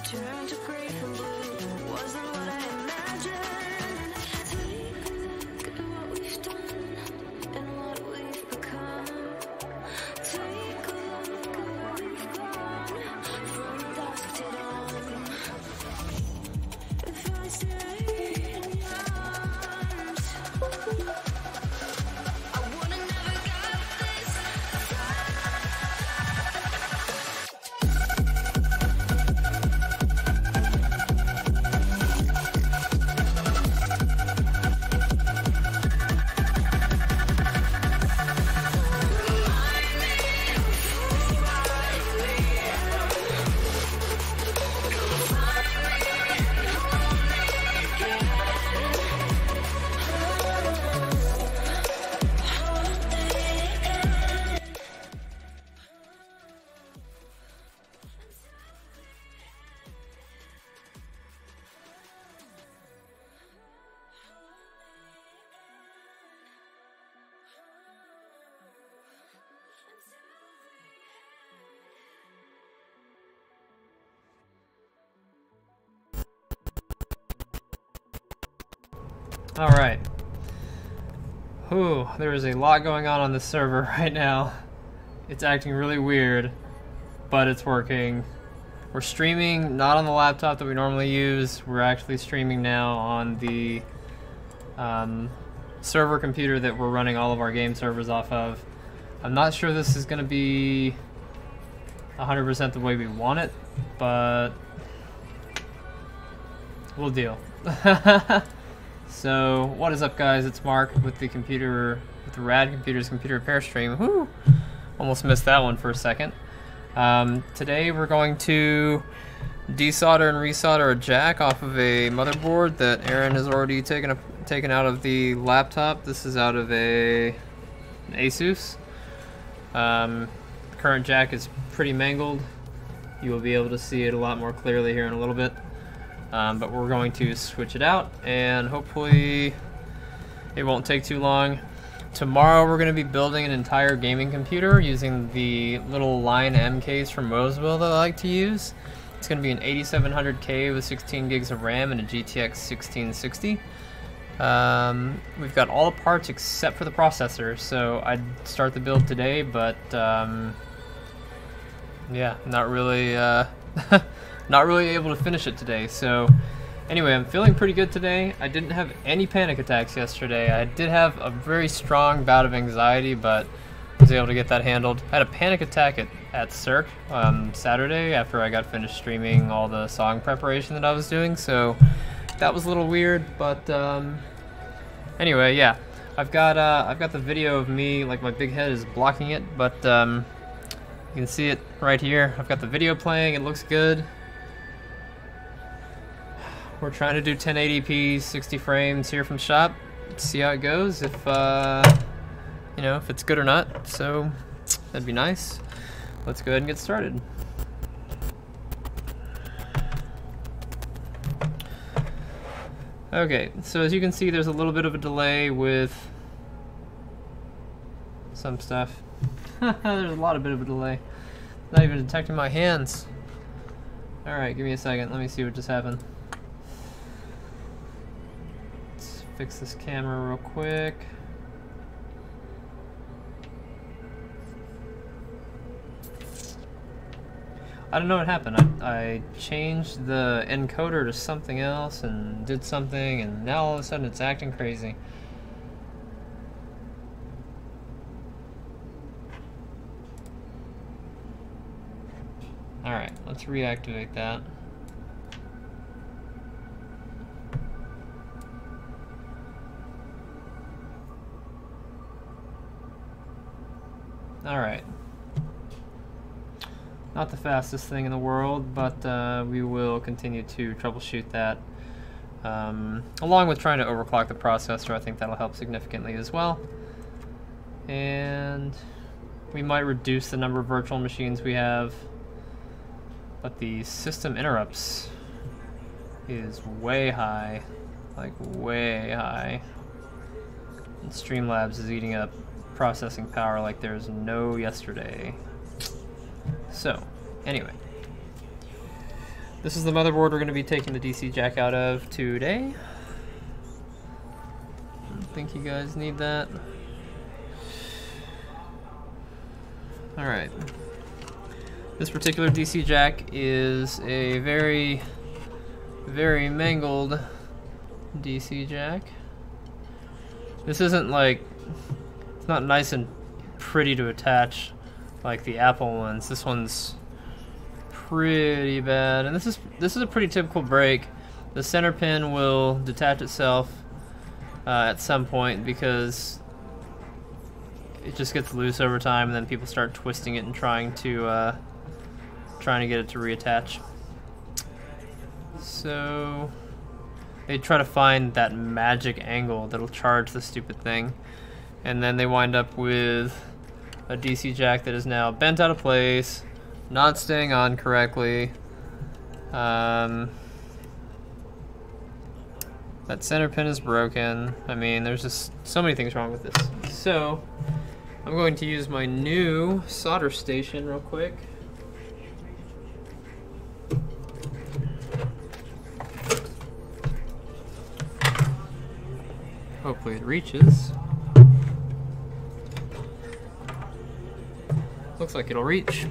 Turn to gray from blue wasn't what I imagined. Take a look at what we've done and what we've become. Take a look at where we've gone from dusk to dawn. If I stay in your arms, I would've never got this far. Alright. Whew, there is a lot going on this server right now. It's acting really weird, but it's working. We're streaming not on the laptop that we normally use. We're actually streaming now on the server computer that we're running all of our game servers off of. I'm not sure this is going to be 100% the way we want it, but we'll deal. So, what is up, guys? It's Mark with the Rad Computers computer repair stream. Whoo! Almost missed that one for a second. Today we're going to desolder and resolder a jack off of a motherboard that Aaron has already taken out of the laptop. This is out of an Asus. The current jack is pretty mangled. You will be able to see it a lot more clearly here in a little bit. But we're going to switch it out, and hopefully it won't take too long. Tomorrow we're going to be building an entire gaming computer using the little Lion M case from Roseville that I like to use. It's going to be an 8700K with 16 gigs of RAM and a GTX 1660. We've got all the parts except for the processor, so I'd start the build today, but yeah, not really not really able to finish it today. So anyway, I'm feeling pretty good today. I didn't have any panic attacks yesterday. I did have a very strong bout of anxiety, but was able to get that handled. I had a panic attack at Cirque Saturday after I got finished streaming all the song preparation that I was doing, so that was a little weird, but anyway, yeah. I've got the video of me, like my big head is blocking it, but you can see it right here. I've got the video playing, it looks good. We're trying to do 1080p, 60 frames here from shop. See how it goes. If you know, if it's good or not. So that'd be nice. Let's go ahead and get started. Okay, so as you can see, there's a little bit of a delay with some stuff. There's a lot of bit of a delay. Not even detecting my hands. Alright, give me a second. Let me see what just happened. Let's fix this camera real quick. I don't know what happened. I changed the encoder to something else and did something, and now all of a sudden it's acting crazy. Alright, let's reactivate that. Alright. Not the fastest thing in the world, but we will continue to troubleshoot that. Along with trying to overclock the processor, I think that'll help significantly as well. And we might reduce the number of virtual machines we have, but the system interrupts is way high, like way high. And Streamlabs is eating up processing power like there's no yesterday. So, anyway, this is the motherboard we're going to be taking the DC jack out of today. I don't think you guys need that. Alright. This particular DC jack is a very, very mangled DC jack. This isn't like, it's not nice and pretty to attach like the Apple ones. This one's pretty bad, and this is a pretty typical break. The center pin will detach itself at some point because it just gets loose over time, and then people start twisting it and trying to get it to reattach. So they try to find that magic angle that'll charge the stupid thing, and then they wind up with a DC jack that is now bent out of place, not staying on correctly. That center pin is broken. I mean, there's just so many things wrong with this. So I'm going to use my new solder station real quick. Hopefully it reaches. Looks like it'll reach,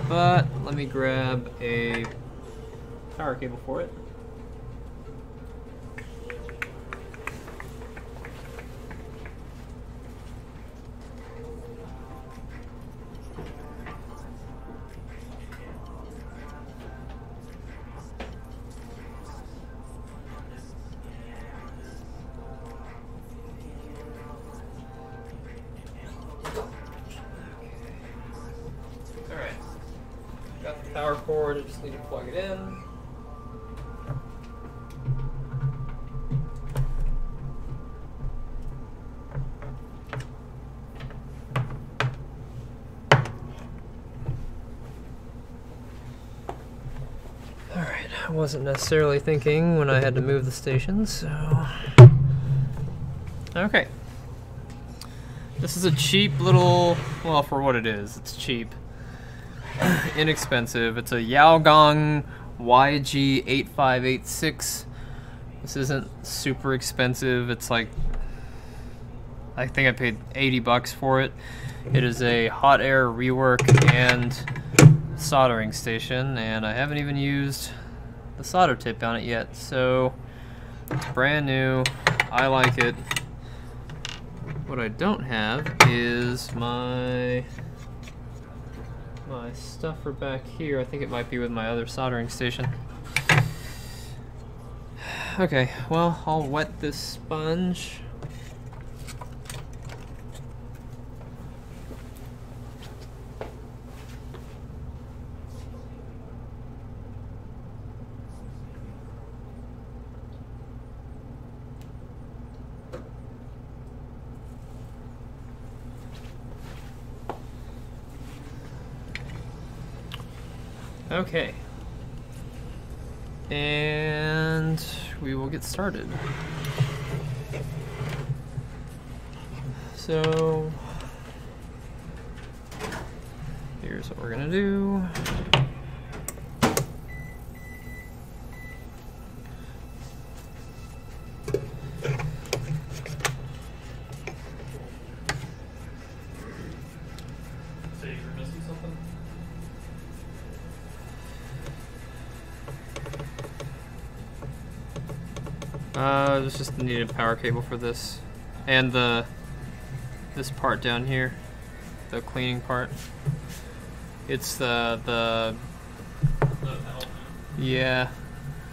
but let me grab a power cable for it. Got the power cord, I just need to plug it in. Alright, I wasn't necessarily thinking when I had to move the station, so... Okay. This is a cheap little, well, for what it is, it's cheap. Inexpensive. It's a Yaogong YG8586. This isn't super expensive. It's like, I think I paid 80 bucks for it. It is a hot air rework and soldering station, and I haven't even used the solder tip on it yet, so it's brand new. I like it. What I don't have is my stuff for back here. I think it might be with my other soldering station. Okay, well, I'll wet this sponge. Okay. And we will get started. So here's what we're gonna do. So you're missing something? There's just the needed power cable for this, and this part down here, the cleaning part. It's the The metal. yeah.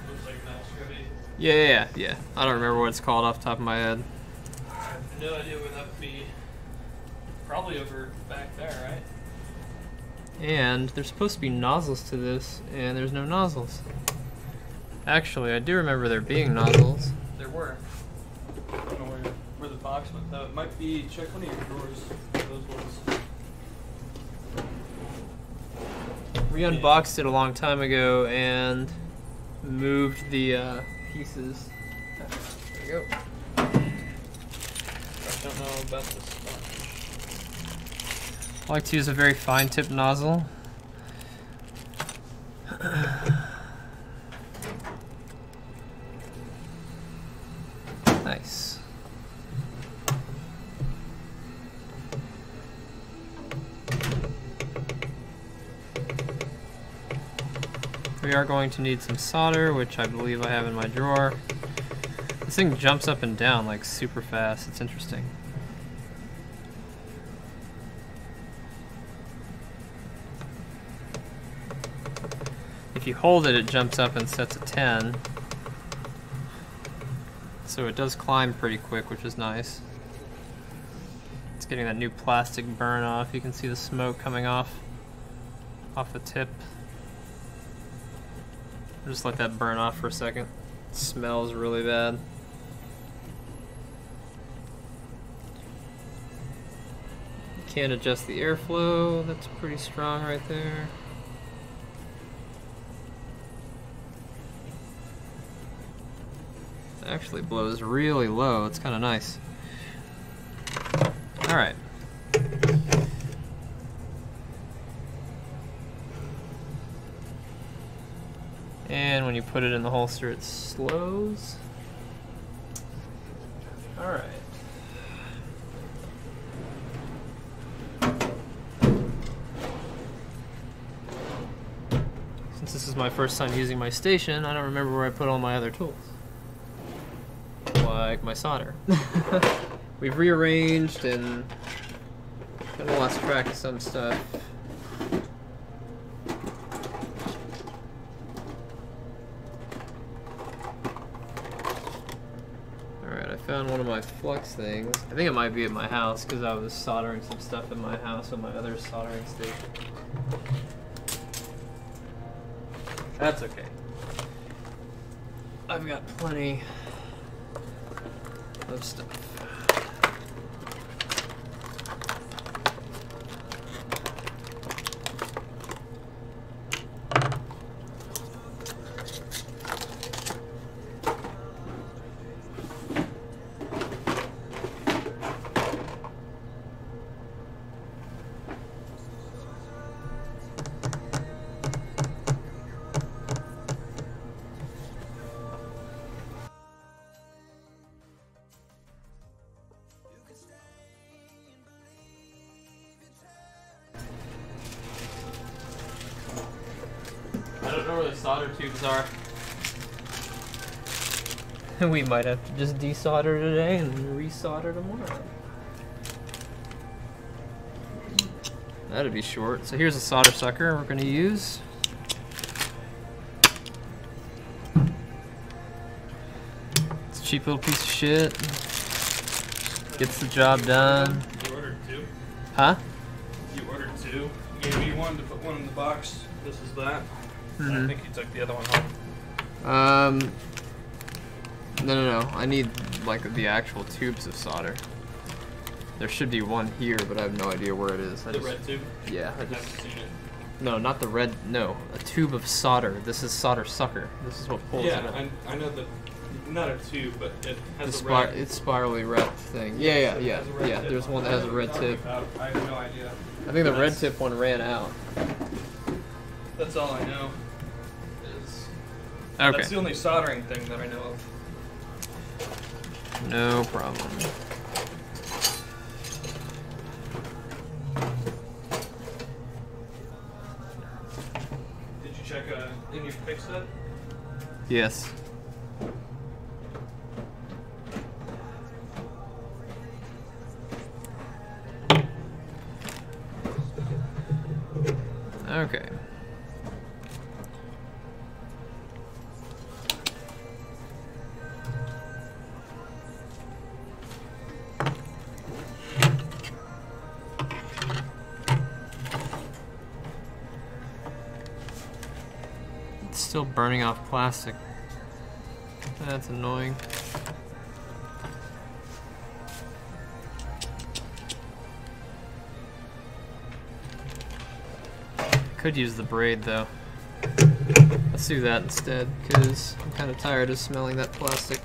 Looks like metal scrubby. Yeah. I don't remember what it's called off the top of my head. I have no idea where that would be. Probably over back there, right? And there's supposed to be nozzles to this, and there's no nozzles. Actually, I do remember there being nozzles. There were. I don't know where the box went though. It might be, check one of your drawers. Those ones. We unboxed it a long time ago and moved the pieces. There you go. I don't know about this sponge. I like to use a very fine tip nozzle. Nice. We are going to need some solder, which I believe I have in my drawer. This thing jumps up and down like super fast. It's interesting. If you hold it, it jumps up and sets a 10. So it does climb pretty quick, which is nice. It's getting that new plastic burn off. You can see the smoke coming off the tip. I'll just let that burn off for a second. It smells really bad. You can't adjust the airflow. That's pretty strong right there. It actually blows really low. It's kind of nice. All right. And when you put it in the holster, it slows. All right. Since this is my first time using my station, I don't remember where I put all my other tools. Like my solder. We've rearranged and kind of lost track of some stuff. Alright, I found one of my flux things. I think it might be at my house because I was soldering some stuff in my house on my other soldering station. That's okay. I've got plenty of stuff. I don't know where the solder tubes are. We might have to just desolder today and resolder tomorrow. That'd be short. So here's a solder sucker we're going to use. It's a cheap little piece of shit. Gets the job done. You ordered two? Huh? You ordered two. You gave me one to put one in the box. This is that. And I think you took the other one home. No. I need like the actual tubes of solder. There should be one here, but I have no idea where it is. The red tube? Yeah, I I've just seen it. No, not the red. No, a tube of solder. This is solder sucker. This is what pulls it Yeah, up. I know that. Not a tube, but it The has a red. it's spirally wrapped thing. Yeah, it has a red tip There's on one it. that has a red tip. I have no idea. I think the red That's- tip one ran out. That's all I know. Is Okay. That's the only soldering thing that I know of. No problem. Did you check in your pick set? Yes. Okay. It's still burning off plastic. That's annoying. Could use the braid though. Let's do that instead, because I'm kind of tired of smelling that plastic.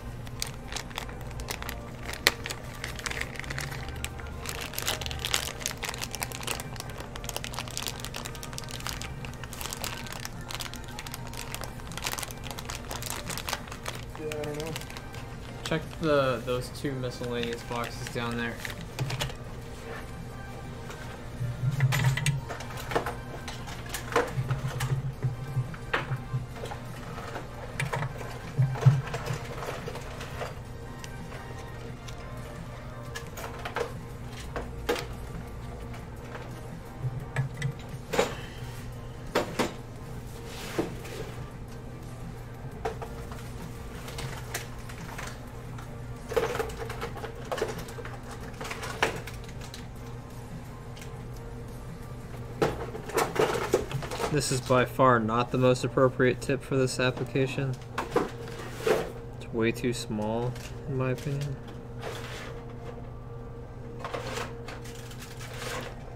Yeah, I don't know. Check those two miscellaneous boxes down there. This is by far not the most appropriate tip for this application. It's way too small, in my opinion.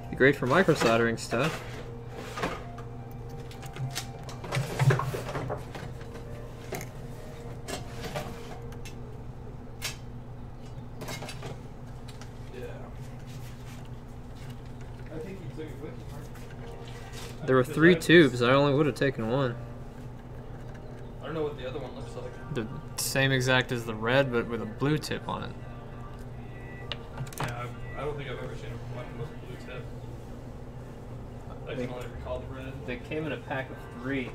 Be great for micro soldering stuff. Yeah. I think you took it with you, Mark. There were 3 tubes. I only would have taken one. I don't know what the other one looks like. The same exact as the red, but with a blue tip on it. Yeah, I don't think I've ever seen one with a blue tip. I can only recall the red. They came in a pack of 3.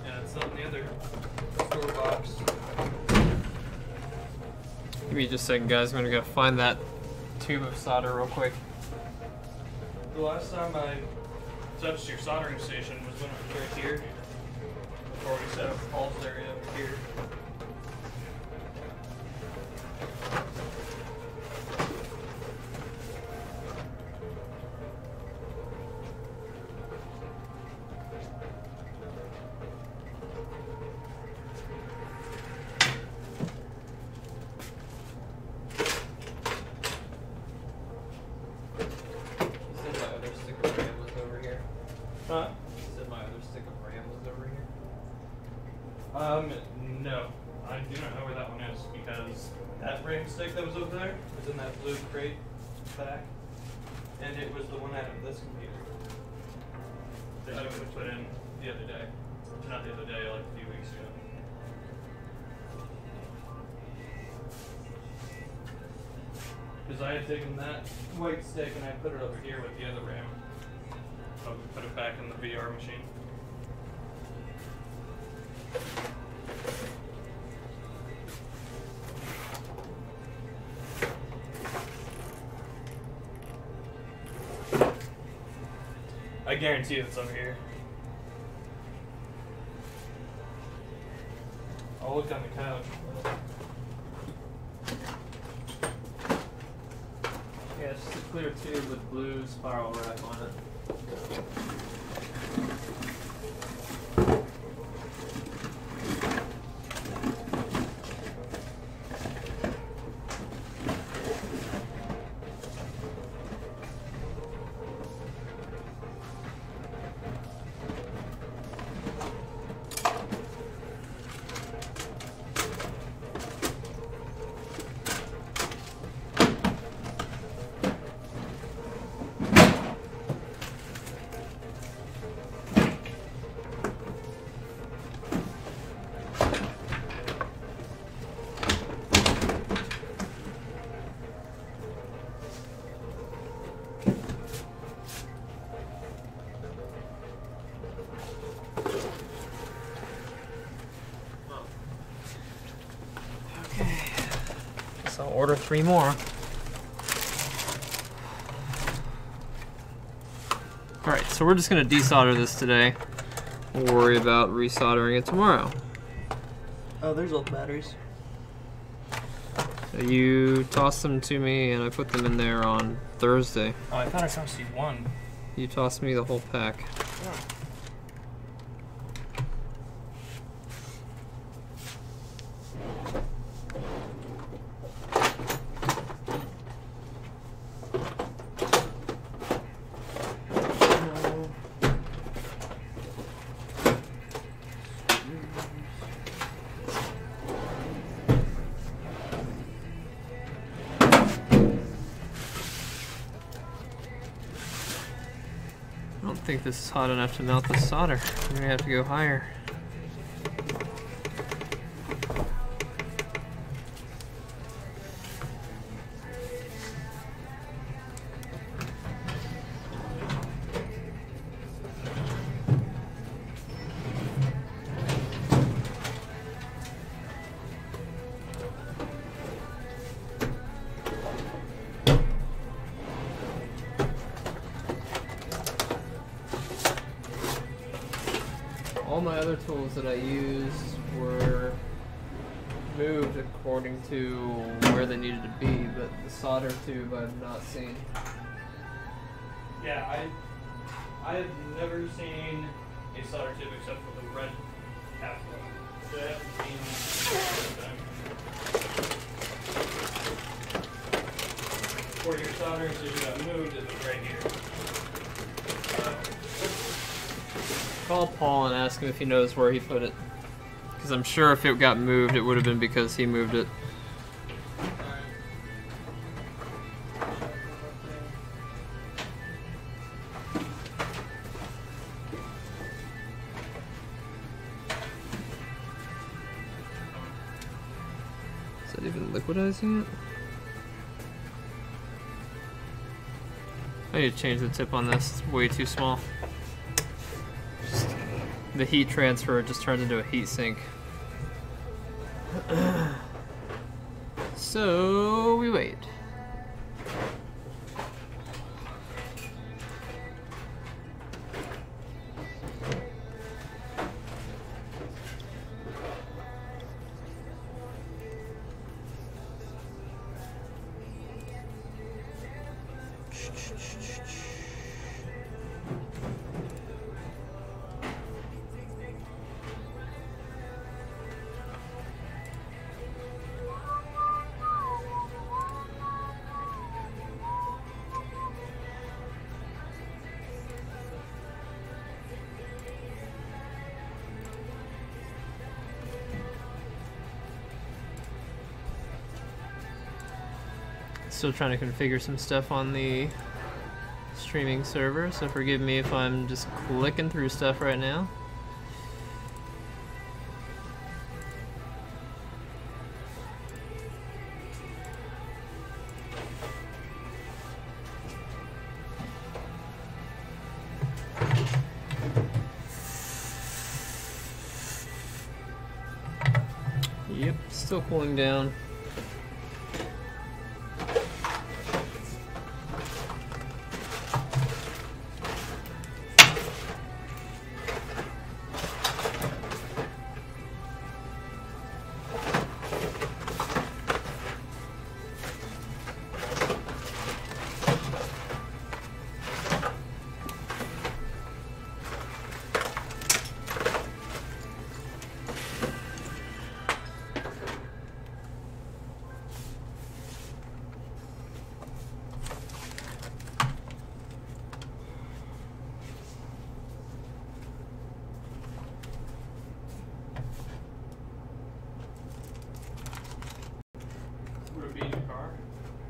Yeah, it's not in the other store box. Give me just a second, guys. I'm gonna go find that tube of solder real quick. The last time I touched your soldering station was when it was right here. Before we set up Paul's area over here. You said my other stick of RAM was over here. Huh? You said my other stick of RAM was over here. No. I do not know where that one is because that RAM stick that was over there was in that blue crate back. And it was the one out of this computer that you would put in the other day. Not the other day, like a few weeks ago. Because I had taken that white stick and I put it over here with the other RAM. So we put it back in the VR machine. I guarantee it's over here. I'll look on the couch. Yeah, it's just a clear tube with blue spiral wrap on it. So I'll order 3 more. Alright, so we're just going to desolder this today. We'll worry about resoldering it tomorrow. Oh, there's old batteries. So you tossed them to me and I put them in there on Thursday. Oh, I thought I saw you one. You tossed me the whole pack. I don't think this is hot enough to melt the solder. We're gonna have to go higher. All my other tools that I used were moved according to where they needed to be, but the solder tube I've not seen. Yeah, I've never seen a solder tube except for the red capsule. So I haven't seen where your soldering tube got moved is right here. Call Paul and ask him if he knows where he put it. Because I'm sure if it got moved, it would have been because he moved it. Is that even liquidizing it? I need to change the tip on this. It's way too small. The heat transfer just turns into a heat sink. So we wait. Still trying to configure some stuff on the streaming server, so forgive me if I'm just clicking through stuff right now. Yep, still cooling down.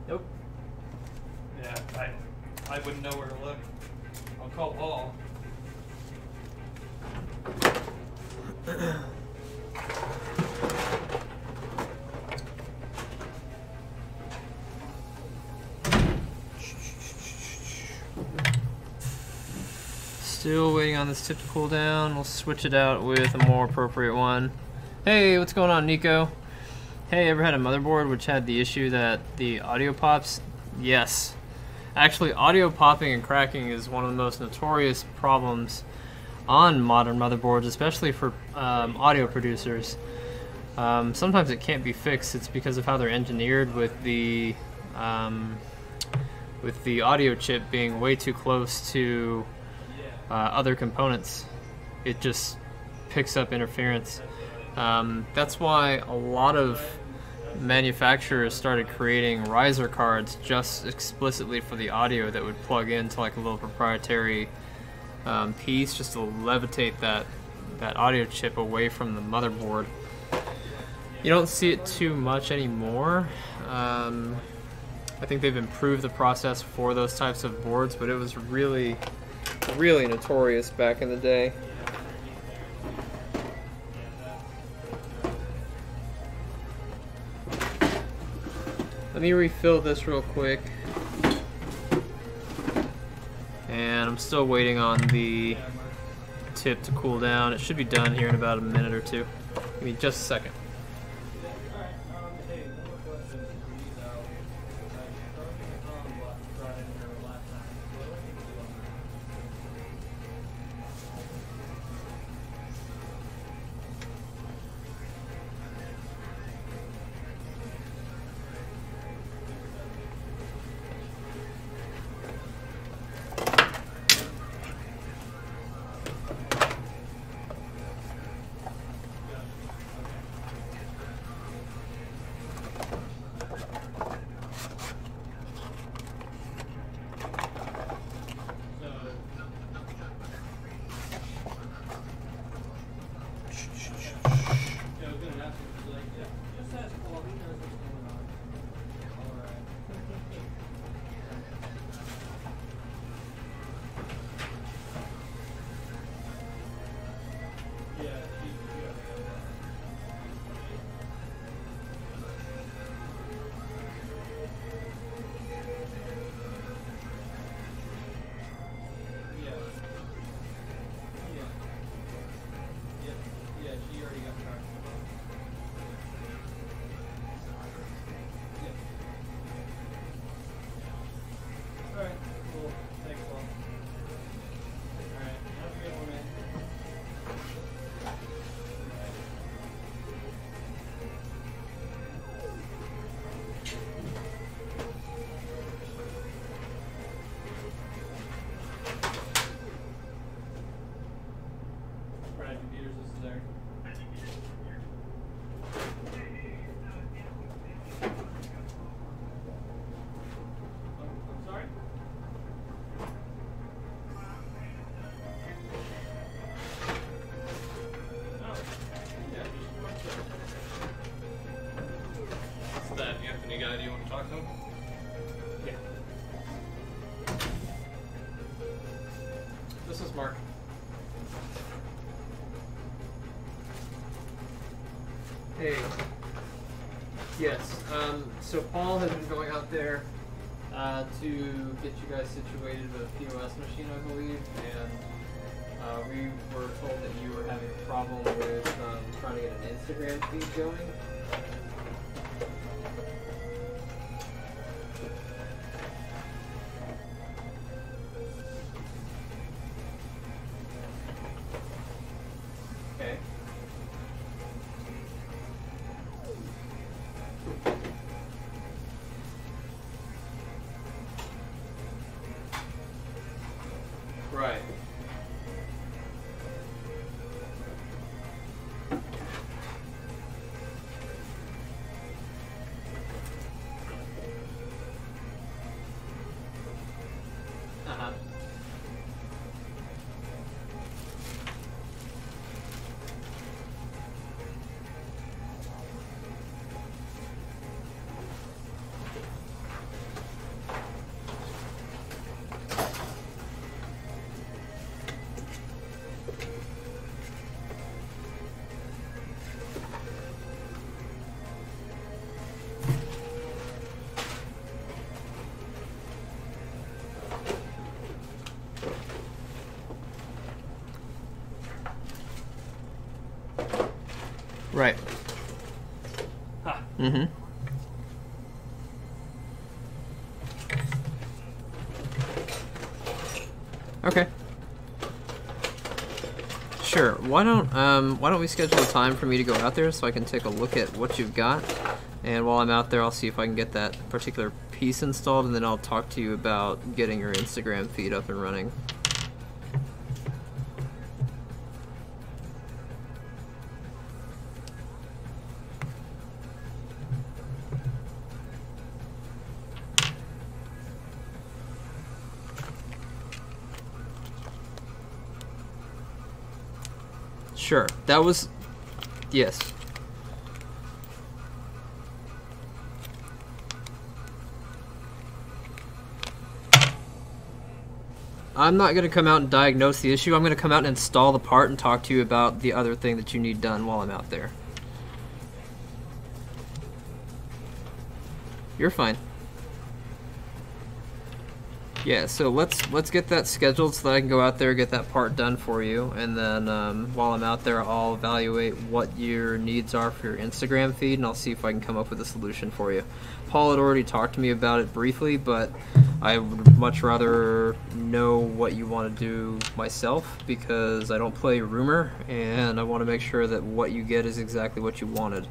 Nope. Yeah, I wouldn't know where to look. I'll call Paul. Still waiting on this tip to cool down. We'll switch it out with a more appropriate one. Hey, what's going on, Nico? Hey, ever had a motherboard which had the issue that the audio pops? Yes. Actually, audio popping and cracking is one of the most notorious problems on modern motherboards, especially for audio producers. Sometimes it can't be fixed. It's because of how they're engineered with the audio chip being way too close to other components. It just picks up interference. That's why a lot of manufacturers started creating riser cards just explicitly for the audio that would plug into like a little proprietary piece just to levitate that audio chip away from the motherboard. You don't see it too much anymore. I think they've improved the process for those types of boards, but it was really notorious back in the day. Let me refill this real quick. And I'm still waiting on the tip to cool down. It should be done here in about a minute or two. Give me just a second. Guy, do you want to talk to him? Yeah. This is Mark. Hey. Yes. So Paul has been going out there to get you guys situated with a POS machine, I believe, and we were told that you were having a problem with trying to get an Instagram feed going. Okay. Right. Uh-huh. Right. Ha. Mm-hmm. Okay. Sure. Why don't we schedule a time for me to go out there so I can take a look at what you've got, and while I'm out there, I'll see if I can get that particular piece installed, and then I'll talk to you about getting your Instagram feed up and running. Sure. That was... Yes. I'm not going to come out and diagnose the issue. I'm going to come out and install the part and talk to you about the other thing that you need done while I'm out there. You're fine. Yeah, so let's get that scheduled so that I can go out there, get that part done for you, and then while I'm out there, I'll evaluate what your needs are for your Instagram feed, and I'll see if I can come up with a solution for you. Paul had already talked to me about it briefly, but I would much rather know what you want to do myself, because I don't play rumor, and I want to make sure that what you get is exactly what you wanted.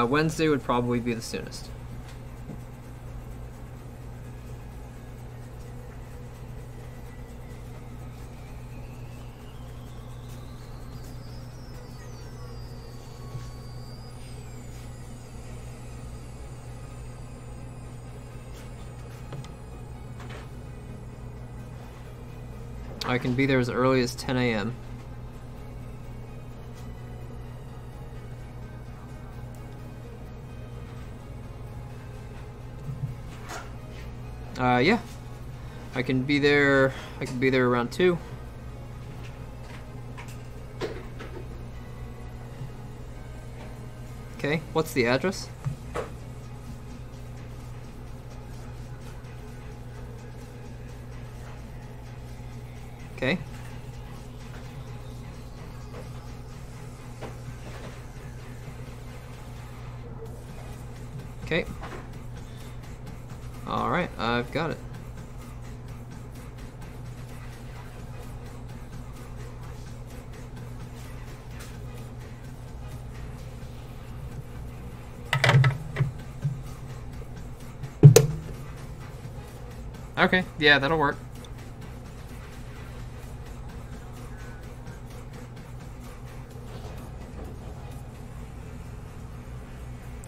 Wednesday would probably be the soonest. I can be there as early as 10 a.m. Yeah. I can be there around 2. Okay, what's the address? Okay. Okay. Alright, I've got it. Okay, yeah, that'll work.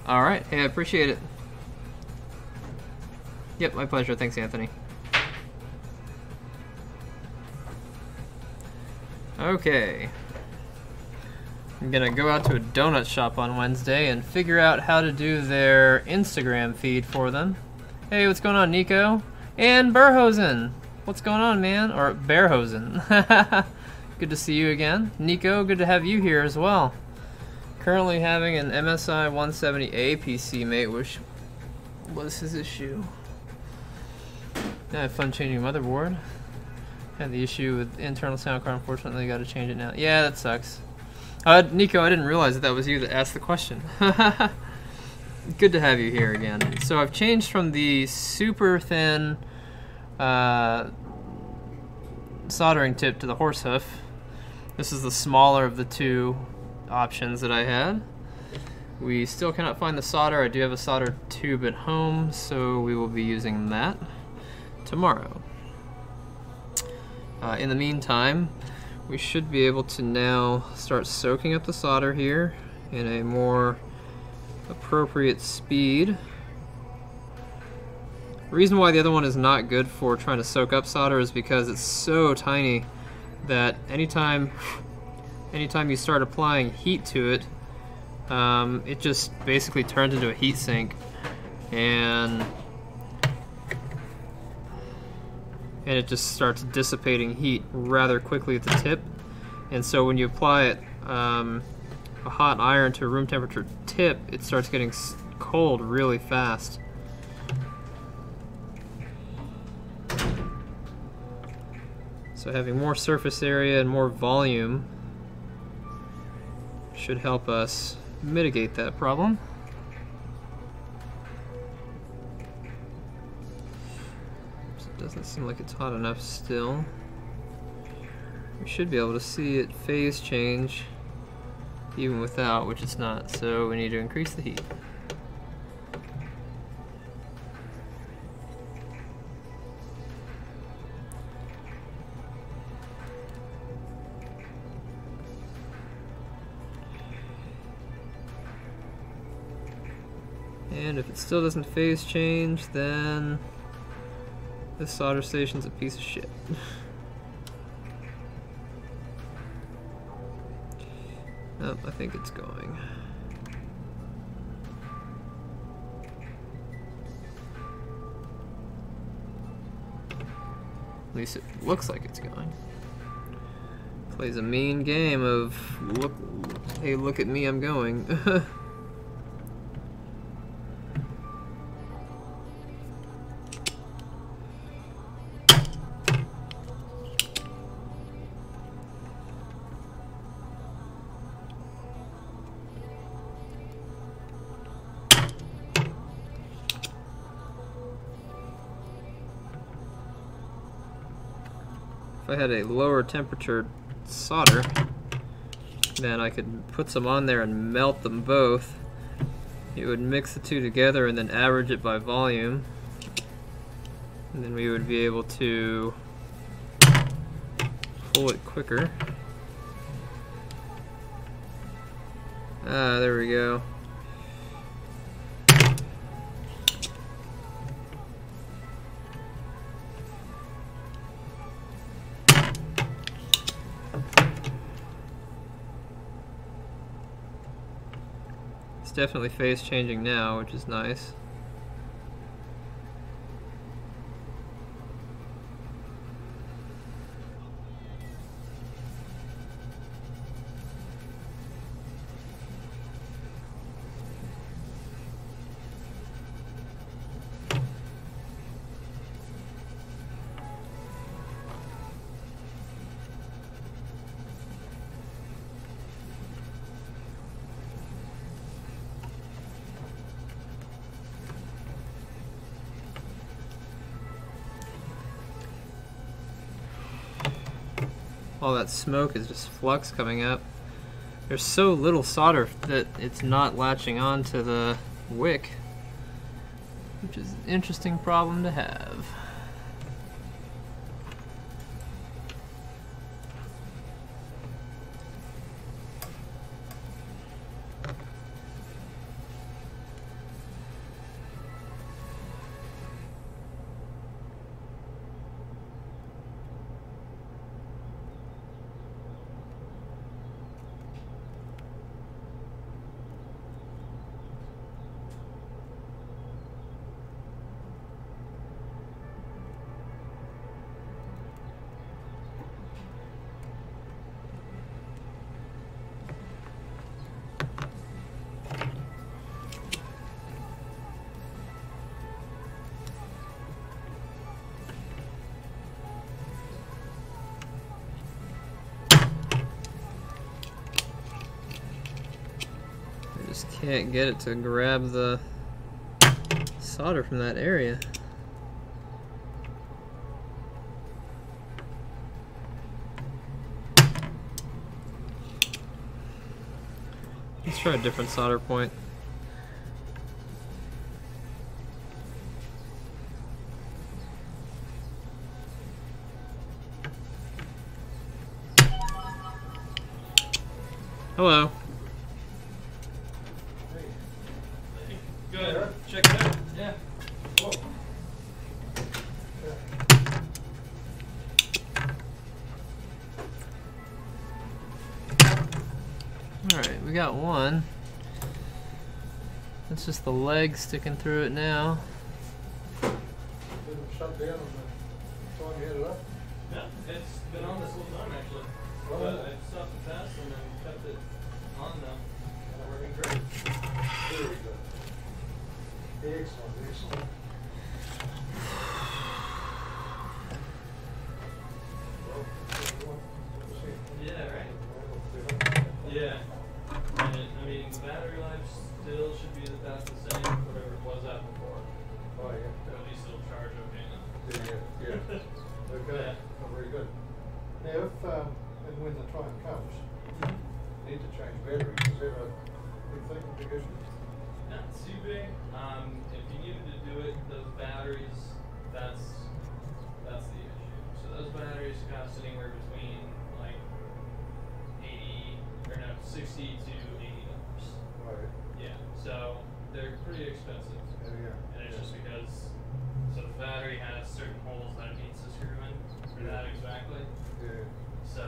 Alright, hey, I appreciate it. Yep, my pleasure. Thanks, Anthony. Okay. I'm gonna go out to a donut shop on Wednesday and figure out how to do their Instagram feed for them. Hey, what's going on, Nico? And Berhosen! What's going on, man? Or Bearhosen. Good to see you again. Nico, good to have you here as well. Currently having an MSI 170A PC, mate, which was his issue. I had fun changing motherboard. Had the issue with internal sound card, unfortunately got to change it now. Yeah, that sucks. Nico, I didn't realize that was you that asked the question. Good to have you here again. So I've changed from the super thin soldering tip to the horse hoof. This is the smaller of the two options that I had. We still cannot find the solder. I do have a solder tube at home, so we will be using that tomorrow. In the meantime, we should be able to now start soaking up the solder here in a more appropriate speed. The reason why the other one is not good for trying to soak up solder is because it's so tiny that anytime you start applying heat to it, it just basically turns into a heat sink, and it just starts dissipating heat rather quickly at the tip. And so when you apply it, a hot iron to a room temperature tip, it starts getting cold really fast. So having more surface area and more volume should help us mitigate that problem. So it doesn't seem like it's hot enough still. We should be able to see it phase change even without, which it's not, so we need to increase the heat. And if it still doesn't phase change, then this solder station's a piece of shit. Oh, I think it's going. At least it looks like it's going. Plays a mean game of look, hey, look at me, I'm going. If I had a lower temperature solder, then I could put some on there and melt them both. It would mix the two together and then average it by volume. And then we would be able to pull it quicker. Ah, there we go. Definitely phase changing now, which is nice. All that smoke is just flux coming up. There's so little solder that it's not latching on to the wick, which is an interesting problem to have. Just can't get it to grab the solder from that area. Let's try a different solder point. Hello. Go ahead, check it out. Yeah. Whoa. Alright, we got one. That's just the leg sticking through it now. Shut down on the time you had it up. Yeah, it's been on this whole time actually. But I stopped the test and then kept it on now. And working great. There we go. Excellent, excellent. Well, Yeah. And I mean, the battery life still should be about the same, whatever it was at before. Oh, yeah. At least it'll charge okay now. Yeah. Okay, Yeah. oh, very good. Now, if, and when the time comes, you need to change batteries, is that a big thing, big issue? Not too big. If you needed to do it, those batteries, that's the issue. So those batteries cost anywhere between like 60 to $80. Right. Yeah. So they're pretty expensive. Yeah. And it's just because so the battery has certain holes that it needs to screw in for that exactly. Yeah. So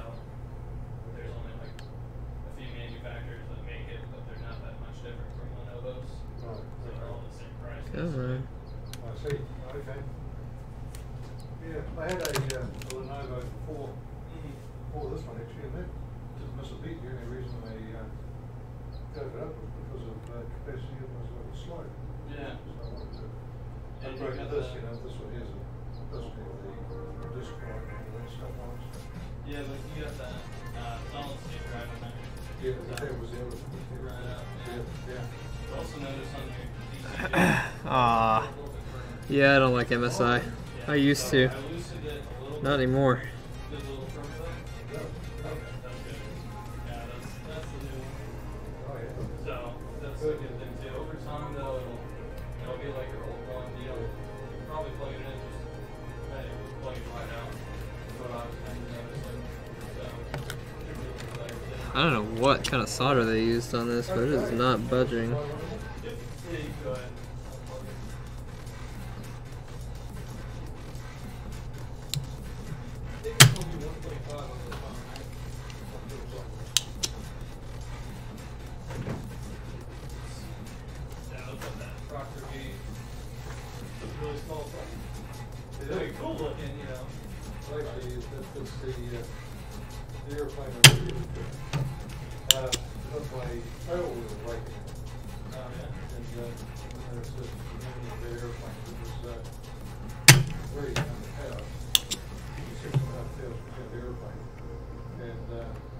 there's only like a few manufacturers that make it, but they're not that much different from Lenovo's. Right. So they're all the same price. Alright. I see, okay. Yeah, I had a Lenovo before this one actually, and that didn't miss a beat. The only reason they gave it up was because of capacity. It was a little slow. Yeah. So I wanted to And you upgrade got this, the- you know, this one is doesn't have the disk drive and all that stuff on it. Yeah, but you got that solid state drive in there. Yeah, that was the other. Right up, Yeah, yeah. You also notice on your Ah. Yeah, I don't like MSI. I used to. I loosened it a little Not bit. anymore. Did a little formula. Yeah. Okay, that's good. Yeah, that's the new one. Oh, yeah. So that's a good thing too. Over time though, it'll be like your old one. You'll probably plug it in, just plug it right out. But I was kind of noticing. So I don't know what kind of solder they used on this, but it is not budging. yeah, you can go ahead. I think it's only 1.5 on the phone, right? Yeah, look at that Proctor V. Really small phone. It's very cool looking, you know. Actually, that's the airplane over here. That's my tail wheel right there. Oh, yeah. And there's the name of the airplane. It was very kind of power. 6,500 airplane. And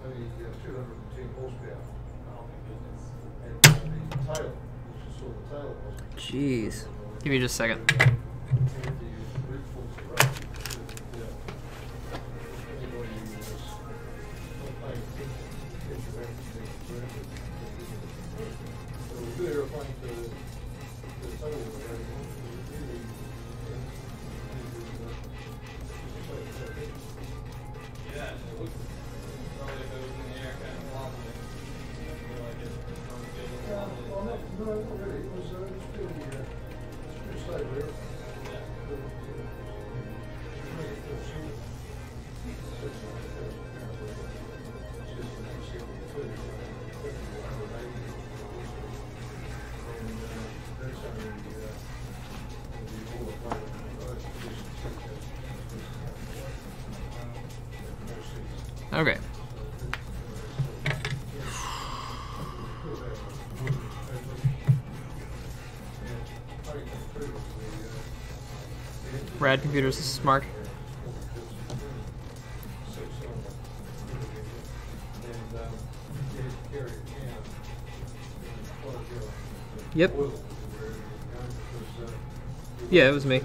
only 210 horsepower. Oh, my goodness. And the tail, which is sort of the tail was. Jeez. Give me just a second. Yeah, it looks probably if it was in the air kind of wobbly. I feel like it would be a little wobbly. No, not really. It was pretty stable there. Yeah. Okay. Rad Computers, this is Mark. Yep. Yeah, it was me.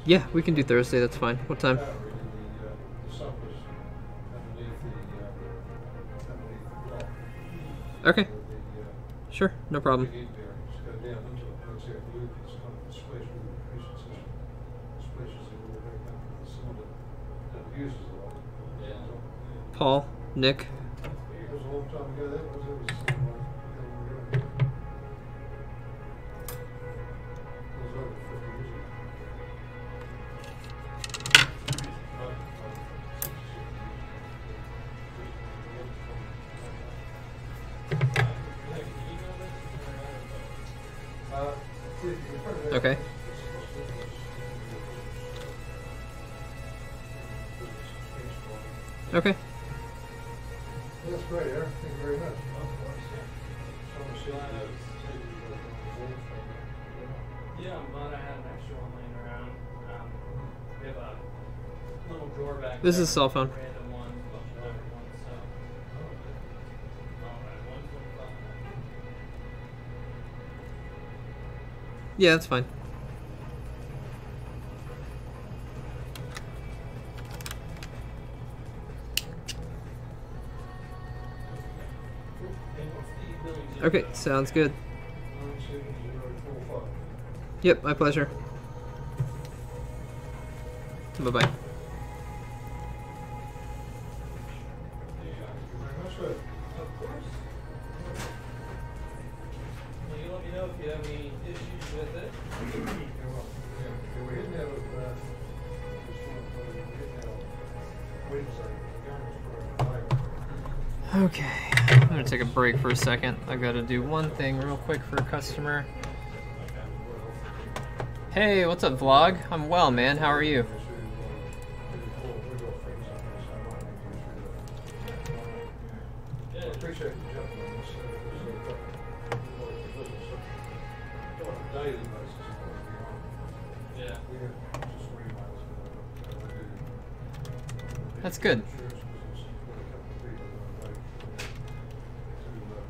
Yeah, we can do Thursday, that's fine. What time? Okay. Sure, no problem. Paul, Nick. It was a long time ago. That was over 50 years ago. Okay. Okay. That's great, Eric. thank you very much. Of course, yeah. Yeah, I'm glad I had an extra one laying around. We have a little drawer back This there is cell phone. with random ones, a bunch of different ones, so. Alright, 125. Yeah, that's fine. And what's the billing zip Okay, code? sounds good. 97045. Yep, my pleasure. Bye-bye. Thank you very much, sir. Of course. Well, you let me know if you have any issues with it. We're hitting out of, Wednesday. Okay, I'm gonna take a break for a second. I gotta do one thing real quick for a customer. Hey, what's up, vlog? I'm well, man. How are you? I appreciate the jumping on this. On a daily basis, Yeah. we have just 3 miles. That's good. Insurance business, with a couple of people that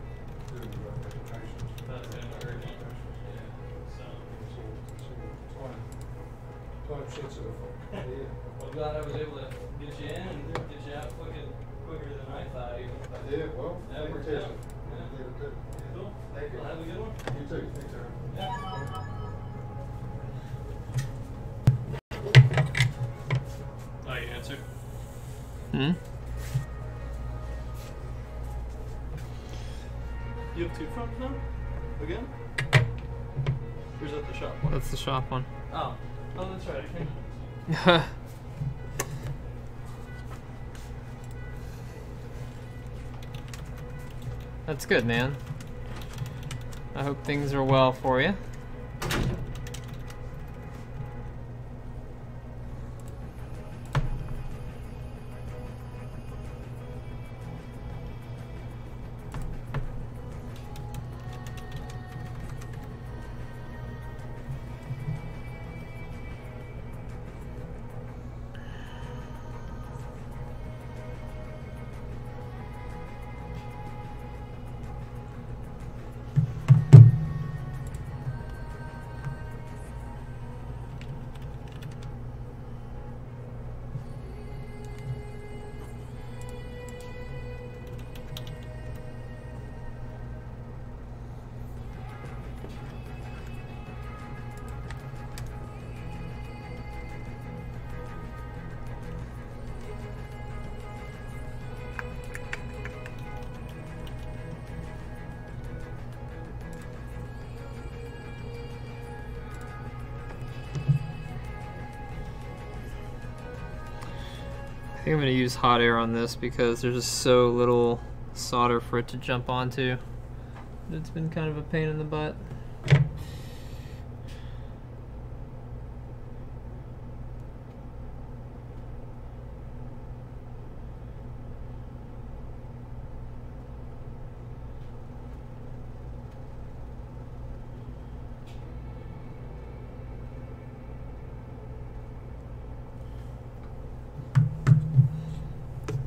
to do applications. That's kind of urgent. Yeah. So, Time sensitive. Yeah. well, glad I was able to get you in and get you out quicker than I thought. Even. Yeah, well, That thank you, worked Tessa. out. Yeah, it did. Yeah. Cool. Thank you. Well, have a good one. You too. Thanks, Aaron. Oh, you answered? Hmm? You have 2 phones now? Again? Or is that the shop one? That's the shop one. Oh. Oh, that's right. That's good, man. I hope things are well for you. I think I'm going to use hot air on this because there's just so little solder for it to jump onto. It's been kind of a pain in the butt.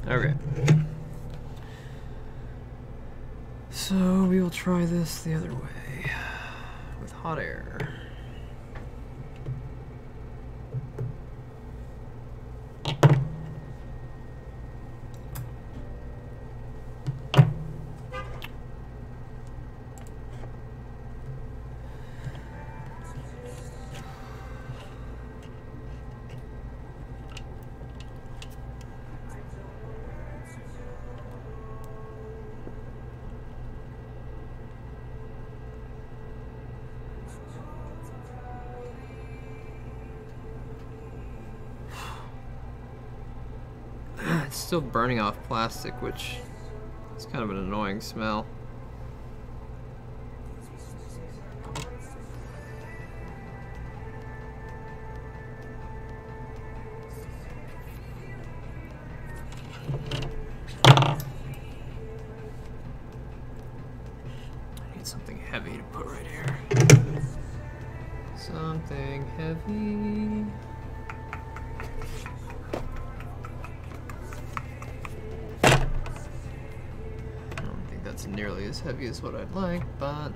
Okay. So we will try this the other way with hot air. It's still burning off plastic, which is kind of an annoying smell. heavy to put right here. Something heavy. I don't think that's nearly as heavy as what I'd like, but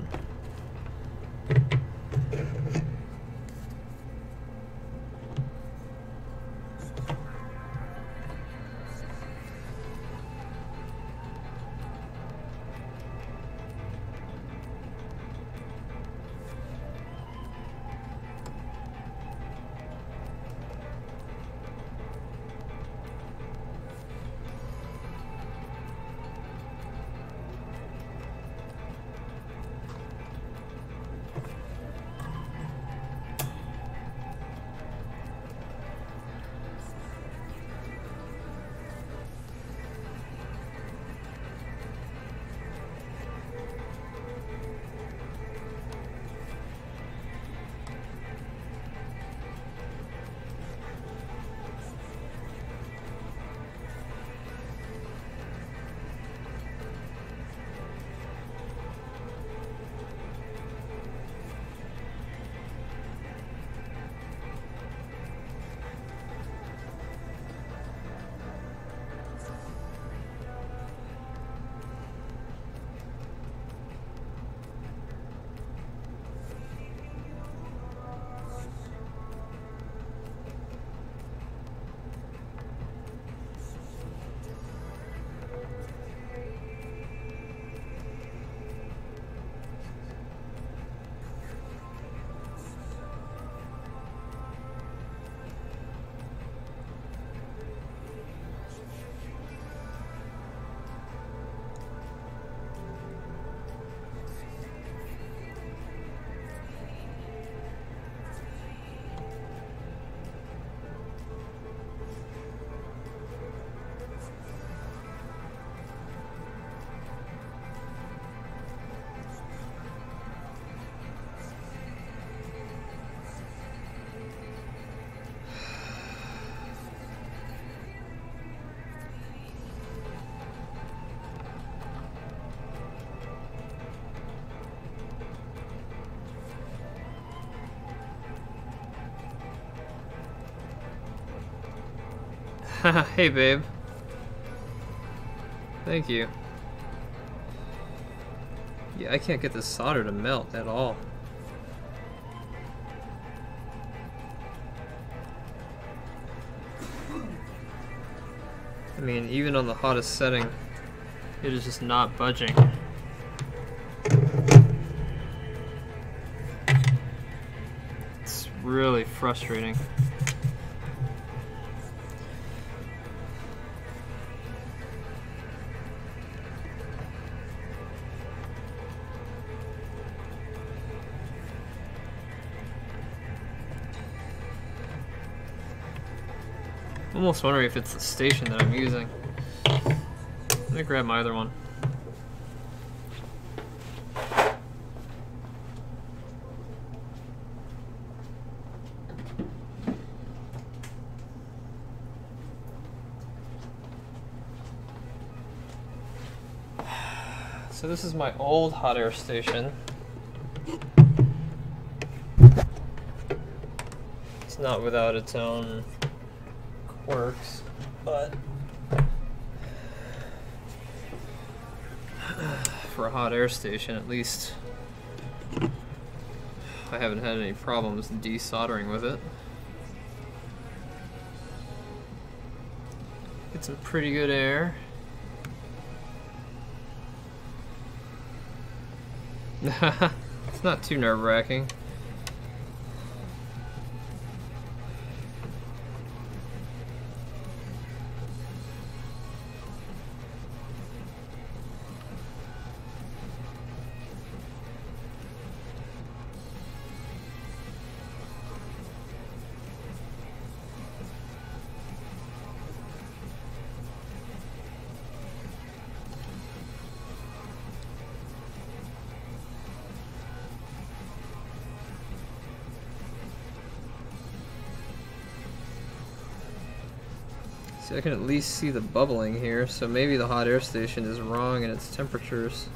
hey babe. Thank you. Yeah, I can't get the solder to melt at all. I mean, even on the hottest setting, it is just not budging. It's really frustrating. I'm almost wondering if it's the station that I'm using. Let me grab my other one. So this is my old hot air station. It's not without its own quirks, but for a hot air station, at least I haven't had any problems desoldering with it. Get some pretty good air. It's not too nerve-wracking. See, I can at least see the bubbling here, so maybe the hot air station is wrong in its temperatures.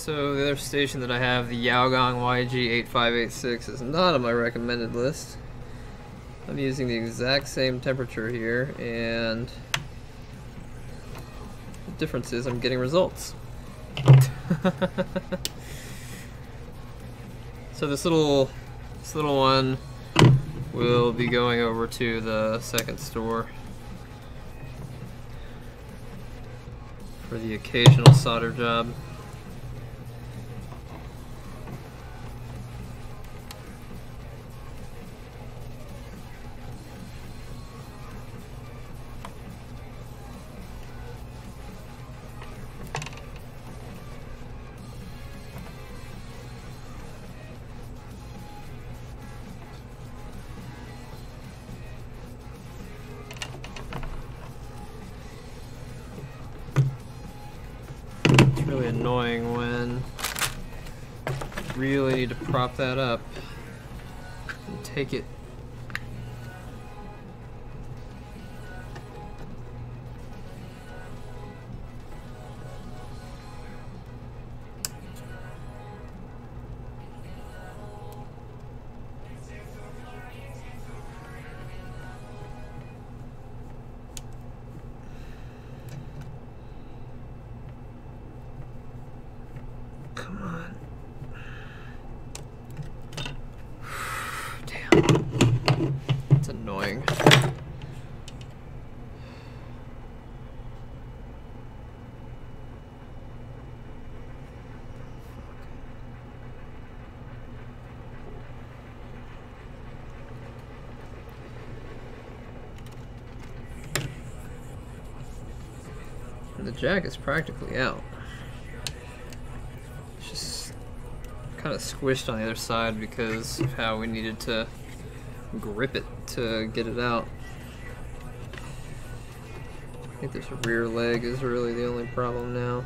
So the other station that I have, the Yaogong YG8586, is not on my recommended list. I'm using the exact same temperature here, and the difference is I'm getting results. So this little one will be going over to the second store for the occasional solder job. Really annoying when you really need to prop that up and take it. Come on. Damn. It's annoying. And the jack is practically out. Kind of squished on the other side because of how we needed to grip it to get it out. I think this rear leg is really the only problem now.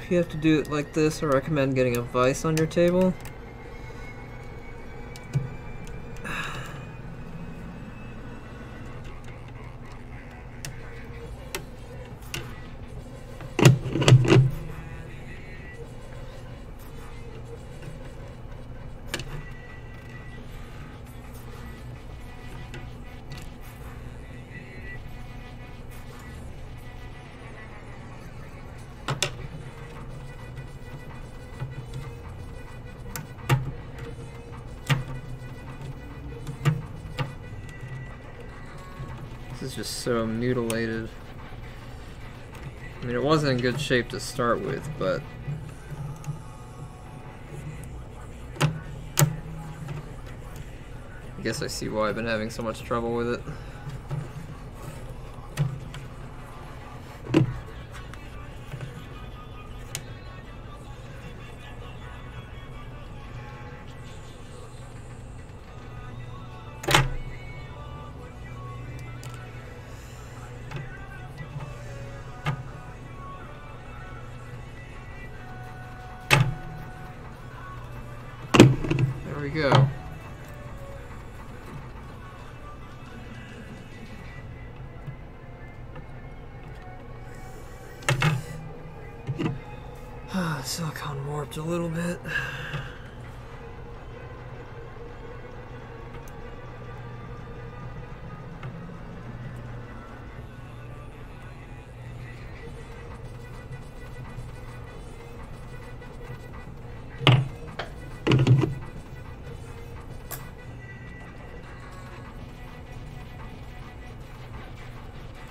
If you have to do it like this, I recommend getting a vise on your table. This is just so mutilated. I mean, it wasn't in good shape to start with, but I guess I see why I've been having so much trouble with it. There we go. Silicone warped a little bit.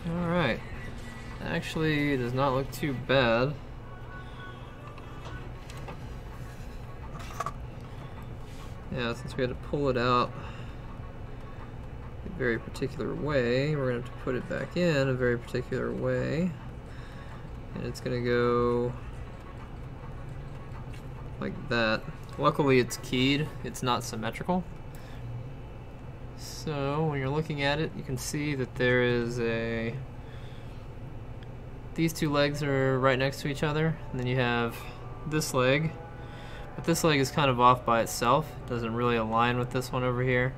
Alright. Actually, it does not look too bad. Yeah, since we had to pull it out a very particular way, we're going to have to put it back in a very particular way. And it's going to go like that. Luckily it's keyed, it's not symmetrical. So So when you're looking at it, you can see that there is a... These two legs are right next to each other, and then you have this leg. But this leg is kind of off by itself. It doesn't really align with this one over here.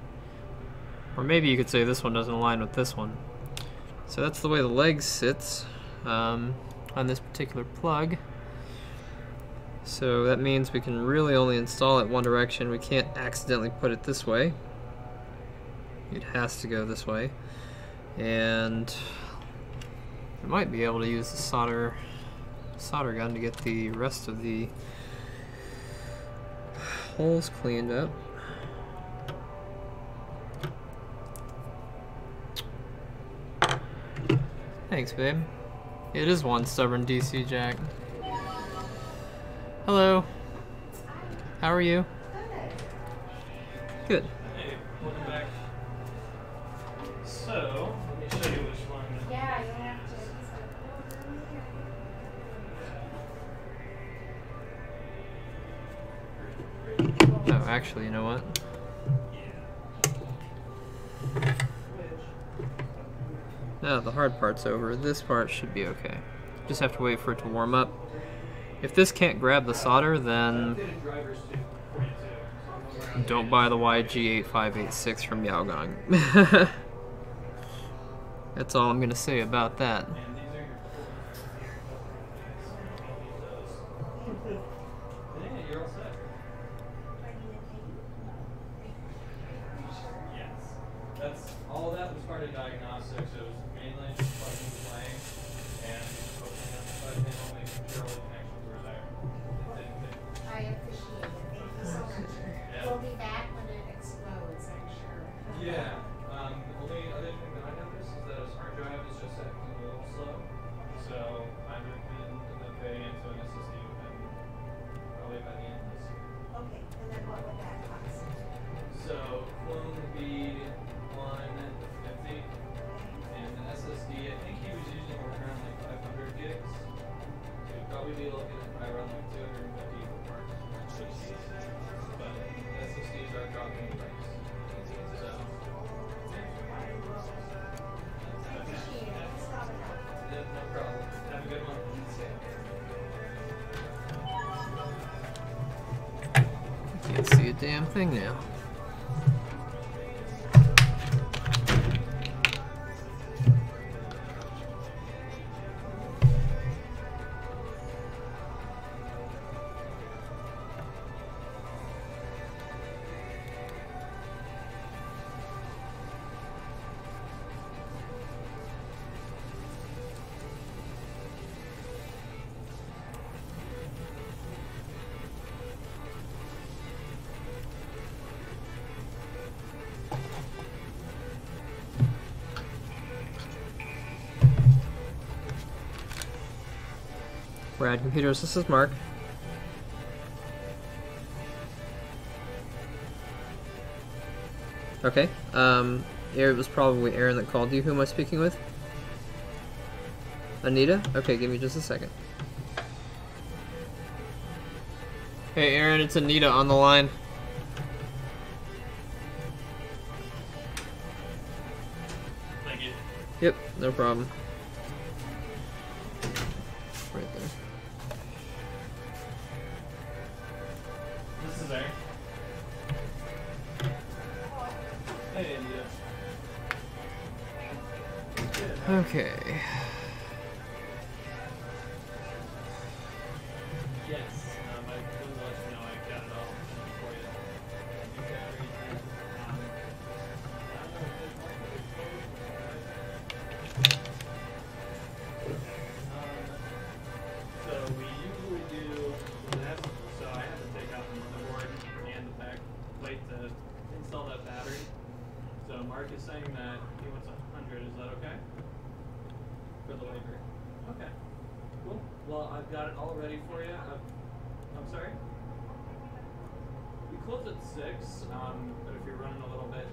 Or maybe you could say this one doesn't align with this one. So that's the way the leg sits on this particular plug. So that means we can really only install it one direction. We can't accidentally put it this way. It has to go this way. And I might be able to use the solder gun to get the rest of the holes cleaned up. Thanks, babe. It is one stubborn DC jack. Hello. How are you? Good. Hey, welcome back. So, let me show you which one. Yeah, you have to. Oh, actually, you know what? Now the hard part's over. This part should be okay. Just have to wait for it to warm up. If this can't grab the solder, then don't buy the YG8586 from Yaogong. That's all I'm gonna say about that. And these are your yeah, you're all set. Yes. That's all that was part of diagnostics. It was mainly just plugging and playing and opening up the button and making sure all the connections were there. I appreciate it. Thank you so much. Yeah. We'll be back when it explodes, I'm sure. Yeah. The only other thing that I noticed is that his hard drive is just acting a little slow. So I recommend upgrading it to an SSD within probably by the end of this year. Okay, and then what would that cost? So clone would be 150, and the SSD I think he was using around like 500 gigs. So you'd probably be looking at probably around like 250 for parts. But SSDs are dropping in price. So Appreciate it. Thanks for all the help. yeah, no problem. Have a good one. Can't see a damn thing now. Rad Computers, this is Mark. Okay, it was probably Aaron that called you. Who am I speaking with? Anita? Okay, give me just a second. Hey Aaron, it's Anita on the line. Thank you. Yep, no problem. Right there. This is Aaron. Hey, India. Okay. Yes, I wanted to let you know I got it all for you. New batteries and, I don't know if this so we usually do this. So I have to take out the motherboard and the back plate to install that battery. So Mark is saying that he wants 100. Is that okay? For the labor. Okay. Cool. Well, I've got it all ready for you. I'm sorry? We close at 6, but if you're running a little bit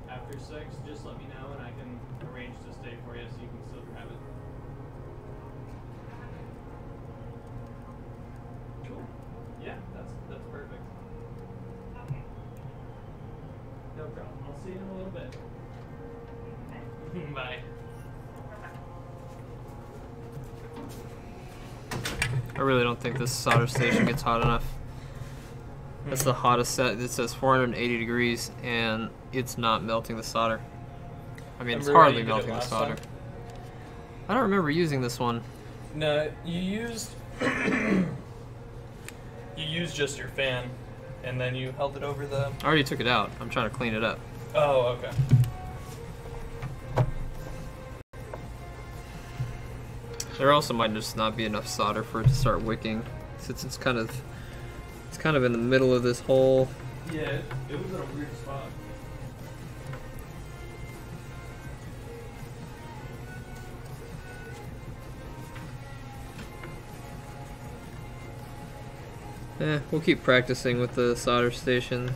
after 6, just let me know and I can arrange to stay for you so you can still grab it. Cool. Yeah, that's perfect. Okay. No problem. I'll see you in a little bit. Bye. I really don't think this solder station gets hot enough. That's the hottest set. It says 480 degrees, and it's not melting the solder. I mean, it's Remember how hardly you did it melting the last solder. time? I don't remember using this one. No, you used you used just your fan, and then you held it over the. I already took it out. I'm trying to clean it up. Oh, okay. There also might just not be enough solder for it to start wicking, since it's kind of in the middle of this hole. Yeah, it was in a weird spot. We'll keep practicing with the solder station.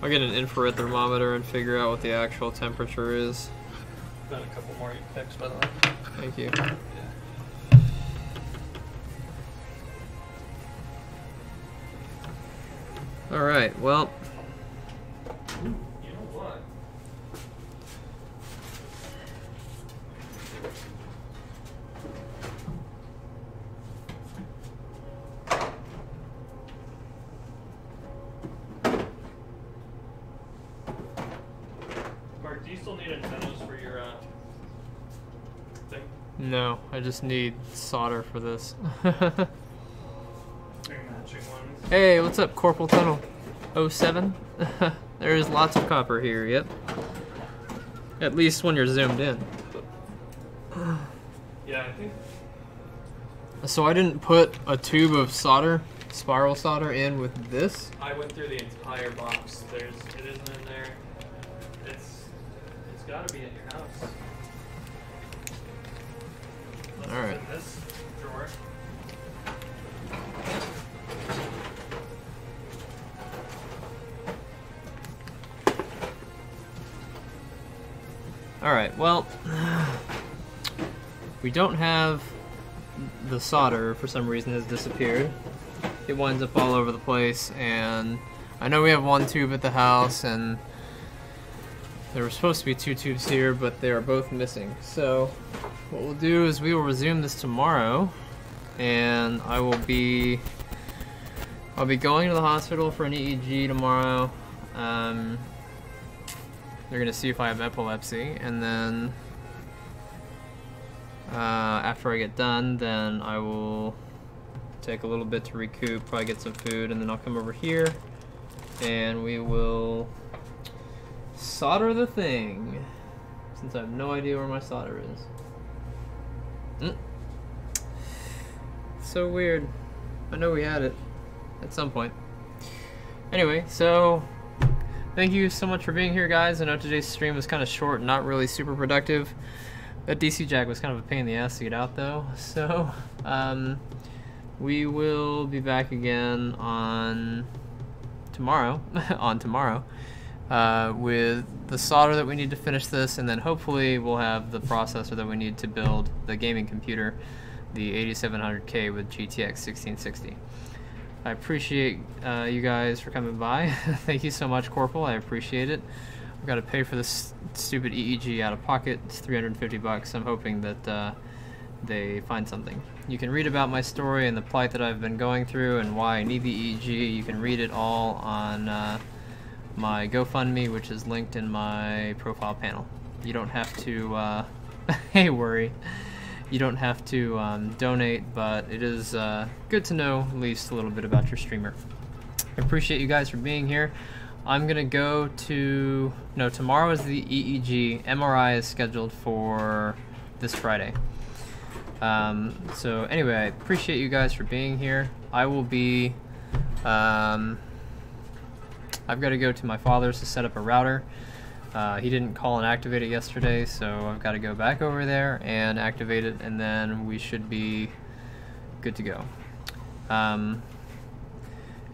I'll get an infrared thermometer and figure out what the actual temperature is. Got a couple more picks, by the way. Thank you. Alright, well, You know what? Mark, do you still need antennas for your thing? no, I just need solder for this. Your matching ones? Hey, what's up, Corporal Tunnel 07? There's lots of copper here, yep. At least when you're zoomed in. Yeah, I think. So I didn't put a tube of solder, spiral solder, in with this. I went through the entire box. It isn't in there. It's gotta be in your house. Unless All right. it's in this drawer. Alright, well, we don't have the solder, for some reason has disappeared. It winds up all over the place, and I know we have one tube at the house, and there were supposed to be 2 tubes here, but they are both missing. So what we'll do is we will resume this tomorrow, and I'll be going to the hospital for an EEG tomorrow. They're gonna see if I have epilepsy, and then after I get done, then I will take a little bit to recoup, probably get some food, and then I'll come over here and we will solder the thing, since I have no idea where my solder is. So weird. I know we had it at some point. Anyway, so thank you so much for being here, guys. I know today's stream was kind of short, not really super productive. That DC Jag was kind of a pain in the ass to get out, though. So, we will be back again on tomorrow, with the solder that we need to finish this, and then hopefully we'll have the processor that we need to build the gaming computer, the 8700K with GTX 1660. I appreciate you guys for coming by. Thank you so much, Corporal. I appreciate it. I've got to pay for this stupid EEG out of pocket. It's $350. I'm hoping that they find something. You can read about my story and the plight that I've been going through and why I need the EEG. You can read it all on my GoFundMe, which is linked in my profile panel. You don't have to, hey, worry. You don't have to donate, but it is good to know at least a little bit about your streamer. I appreciate you guys for being here. I'm gonna go to, no, tomorrow is the EEG. MRI is scheduled for this Friday. So anyway, I appreciate you guys for being here. I will be, I've got to go to my father's to set up a router. He didn't call and activate it yesterday, so I've got to go back over there and activate it, and then we should be good to go.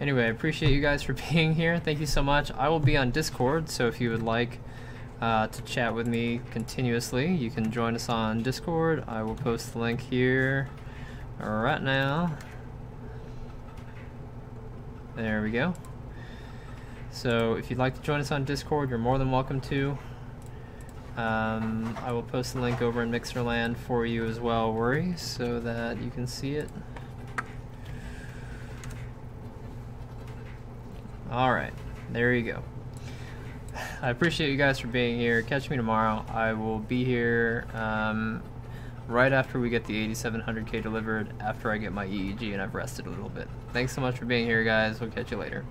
Anyway, I appreciate you guys for being here. Thank you so much. I will be on Discord, so if you would like to chat with me continuously, you can join us on Discord. I will post the link here right now. There we go. So if you'd like to join us on Discord, you're more than welcome to. I will post the link over in Mixerland for you as well, Worry, so that you can see it. Alright, there you go. I appreciate you guys for being here. Catch me tomorrow. I will be here right after we get the 8700K delivered, after I get my EEG and I've rested a little bit. Thanks so much for being here, guys. We'll catch you later.